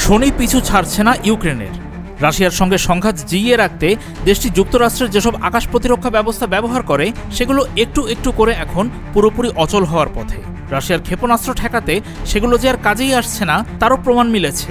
শনি পিছু ছাড়ছে না ইউক্রেনের। রাশিয়ার সঙ্গে সংঘাত জিইয়ে রাখতে দেশটি যুক্তরাষ্ট্রের যেসব আকাশ প্রতিরক্ষা ব্যবস্থা ব্যবহার করে সেগুলো একটু একটু করে এখন পুরোপুরি অচল হওয়ার পথে। রাশিয়ার ক্ষেপণাস্ত্র ঠেকাতে সেগুলো যে আর কাজেই আসছে না তারও প্রমাণ মিলেছে।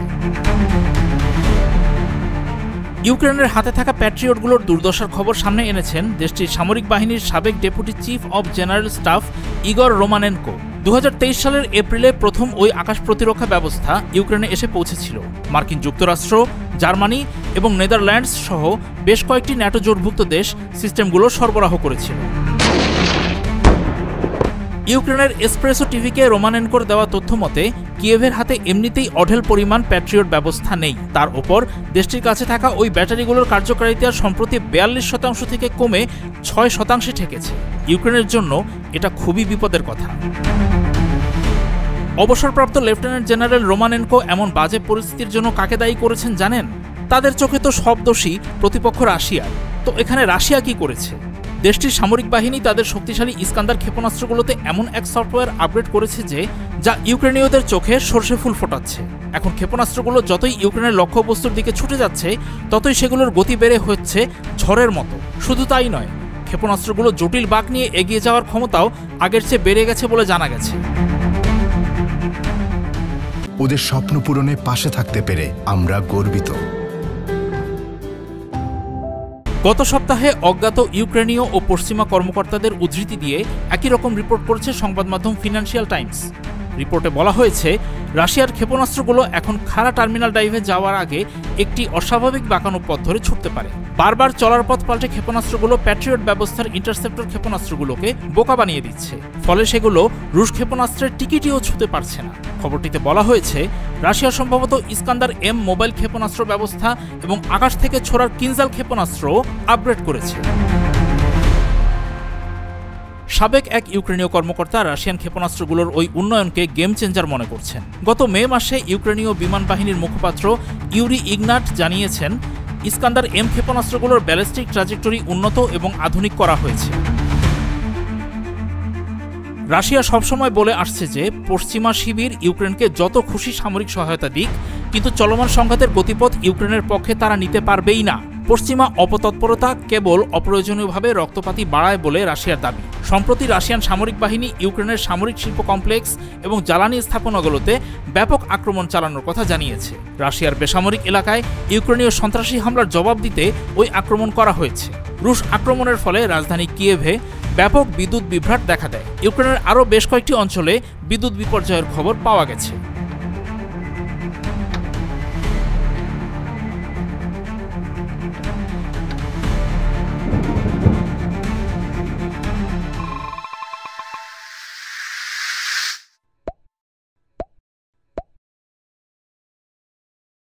ইউক্রেনের হাতে থাকা প্যাট্রিয়টগুলোর দুর্দশার খবর সামনে এনেছেন দেশটির সামরিক বাহিনীর সাবেক deputy chief of general staff Igor Romanenko. 2023 সালের এপ্রিলে প্রথম ওই আকাশ প্রতিরক্ষা ব্যবস্থা ইউক্রেনে এসে পৌঁছেছিল। মার্কিন যুক্তরাষ্ট্র, জার্মানি এবং নেদারল্যান্ডস সহ বেশ কয়েকটি ন্যাটো জোটভুক্ত দেশ সিস্টেমগুলো সরবরাহ করেছিল। ইউক্রেনের এসপ্রেসো টিভিকে রোমানেনকোর দেওয়া তথ্য মতে কিয়েভের হাতে এমনিতেই অঢেল পরিমাণ প্যাট্রিয়ট ব্যবস্থা নেই। তার ওপর দেশটির কাছে থাকা ওই ব্যাটারিগুলোর কার্যকারিতা সম্প্রতি 42% থেকে কমে 6% ঠেকেছে। ইউক্রেনের জন্য এটা খুবই বিপদের কথা। অবসরপ্রাপ্ত লেফটেন্যান্ট জেনারেল রোমানেনকো এমন বাজে পরিস্থিতির জন্য কাকে দায়ী করেছেন জানেন? তাদের চোখে তো সব দোষী প্রতিপক্ষ রাশিয়ার। তো এখানে রাশিয়া কি করেছে? দেশটির সামরিক বাহিনী তাদের শক্তিশালী ইস্কান্দার ক্ষেপণাস্ত্রগুলোতে এমন এক সফটওয়্যার আপডেট করেছে যা ইউক্রেনীয়দের চোখে সর্ষে ফুল ফোটাচ্ছে। এখন ক্ষেপণাস্ত্রগুলো যতই ইউক্রেনের লক্ষ্যবস্তুর দিকে ছুটে যাচ্ছে ততই সেগুলোর গতি বেড়ে হচ্ছে ঝড়ের মতো। শুধু তাই নয়, ক্ষেপণাস্ত্রগুলো জটিল বাঁক নিয়ে এগিয়ে যাওয়ার ক্ষমতাও আগের চেয়ে বেড়ে গেছে বলে জানা গেছে। ওদের স্বপ্ন পূরণে পাশে থাকতে পেরে আমরা গর্বিত। গত সপ্তাহে অজ্ঞাত ইউক্রেনীয় ও পশ্চিমা কর্মকর্তাদের উদ্ধৃতি দিয়ে একই রকম রিপোর্ট করেছে সংবাদ মাধ্যম ফিনান্সিয়াল টাইমস। রিপোর্টে বলা হয়েছে, রাশিয়ার ক্ষেপণাস্ত্রগুলো এখন খাড়া টার্মিনাল ড্রাইভে যাওয়ার আগে একটি অস্বাভাবিক বাঁকানো পথ ধরে ছুটতে পারে। বারবার চলার পথ পাল্টে ক্ষেপণাস্ত্রগুলো প্যাট্রিয়ট ব্যবস্থার ইন্টারসেপ্টর ক্ষেপণাস্ত্রগুলোকে বোকা বানিয়ে দিচ্ছে। ফলে সেগুলো রুশ ক্ষেপণাস্ত্রের টিকিটিও ছুঁতে পারছে না। খবরটিতে বলা হয়েছে, রাশিয়া সম্ভবত ইস্কান্দার এম মোবাইল ক্ষেপণাস্ত্র ব্যবস্থা এবং আকাশ থেকে ছোড়ার কিনজাল ক্ষেপণাস্ত্র আপগ্রেড করেছে। সাবেক এক ইউক্রেনীয় কর্মকর্তা রাশিয়ান ক্ষেপণাস্ত্রগুলোর ওই উন্নয়নকে গেম চেঞ্জার মনে করছেন। গত মে মাসে ইউক্রেনীয় বিমান বাহিনীর মুখপাত্র ইউরি ইগনাট জানিয়েছেন, ইস্কান্দার এম ক্ষেপণাস্ত্রগুলোর ব্যালিস্টিক ট্র্যাজেক্টরি উন্নত এবং আধুনিক করা হয়েছে। রাশিয়া সবসময় বলে আসছে যে পশ্চিমা শিবির ইউক্রেনকে যত খুশি সামরিক সহায়তা দিক, কিন্তু চলমান সংঘাতের গতিপথ ইউক্রেনের পক্ষে তারা নিতে পারবেই না। পশ্চিমা অপতৎপরতা কেবল অপ্রয়োজনীয়ভাবে রক্তপাতই বাড়ায় বলে রাশিয়ার দাবি। সম্প্রতি রাশিয়ান সামরিক বাহিনী ইউক্রেনের সামরিক শিল্প কমপ্লেক্স এবং জ্বালানি স্থাপনাগুলোতে ব্যাপক আক্রমণ চালানোর কথা জানিয়েছে। রাশিয়ার বেসামরিক এলাকায় ইউক্রেনীয় সন্ত্রাসী হামলার জবাব দিতে ওই আক্রমণ করা হয়েছে। রুশ আক্রমণের ফলে রাজধানী কিয়েভে ব্যাপক বিদ্যুৎ বিভ্রাট দেখা দেয়। ইউক্রেনের আরও বেশ কয়েকটি অঞ্চলে বিদ্যুৎ বিপর্যয়ের খবর পাওয়া গেছে।